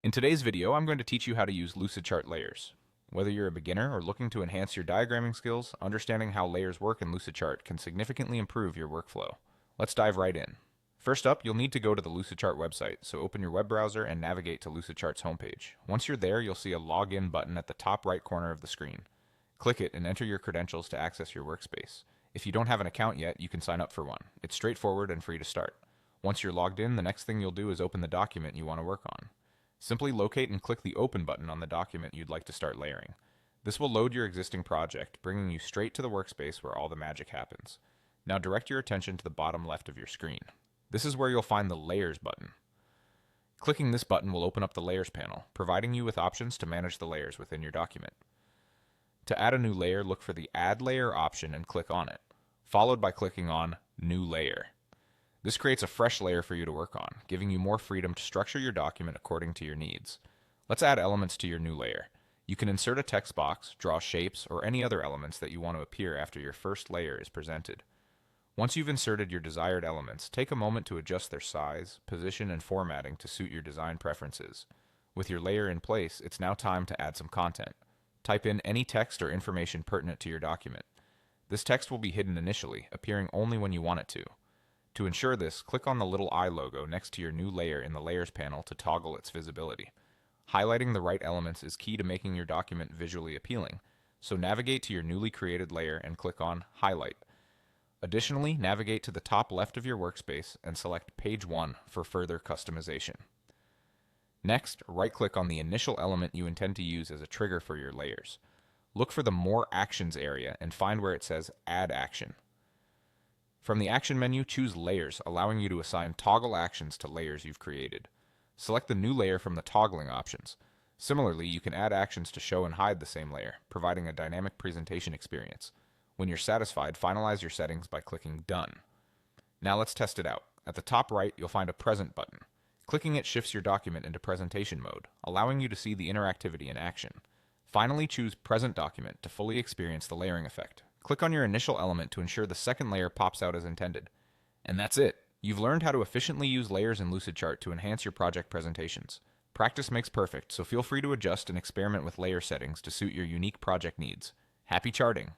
In today's video, I'm going to teach you how to use Lucidchart layers. Whether you're a beginner or looking to enhance your diagramming skills, understanding how layers work in Lucidchart can significantly improve your workflow. Let's dive right in. First up, you'll need to go to the Lucidchart website, so open your web browser and navigate to Lucidchart's homepage. Once you're there, you'll see a Login button at the top right corner of the screen. Click it and enter your credentials to access your workspace. If you don't have an account yet, you can sign up for one. It's straightforward and free to start. Once you're logged in, the next thing you'll do is open the document you want to work on. Simply locate and click the Open button on the document you'd like to start layering. This will load your existing project, bringing you straight to the workspace where all the magic happens. Now direct your attention to the bottom left of your screen. This is where you'll find the Layers button. Clicking this button will open up the Layers panel, providing you with options to manage the layers within your document. To add a new layer, look for the Add Layer option and click on it, followed by clicking on New Layer. This creates a fresh layer for you to work on, giving you more freedom to structure your document according to your needs. Let's add elements to your new layer. You can insert a text box, draw shapes, or any other elements that you want to appear after your first layer is presented. Once you've inserted your desired elements, take a moment to adjust their size, position, and formatting to suit your design preferences. With your layer in place, it's now time to add some content. Type in any text or information pertinent to your document. This text will be hidden initially, appearing only when you want it to. To ensure this, click on the little eye logo next to your new layer in the Layers panel to toggle its visibility. Highlighting the right elements is key to making your document visually appealing, so navigate to your newly created layer and click on Highlight. Additionally, navigate to the top left of your workspace and select Page 1 for further customization. Next, right-click on the initial element you intend to use as a trigger for your layers. Look for the More Actions area and find where it says Add Action. From the Action menu, choose Layers, allowing you to assign toggle actions to layers you've created. Select the new layer from the toggling options. Similarly, you can add actions to show and hide the same layer, providing a dynamic presentation experience. When you're satisfied, finalize your settings by clicking Done. Now let's test it out. At the top right, you'll find a Present button. Clicking it shifts your document into presentation mode, allowing you to see the interactivity in action. Finally, choose Present Document to fully experience the layering effect. Click on your initial element to ensure the second layer pops out as intended. And that's it. You've learned how to efficiently use layers in Lucidchart to enhance your project presentations. Practice makes perfect, so feel free to adjust and experiment with layer settings to suit your unique project needs. Happy charting!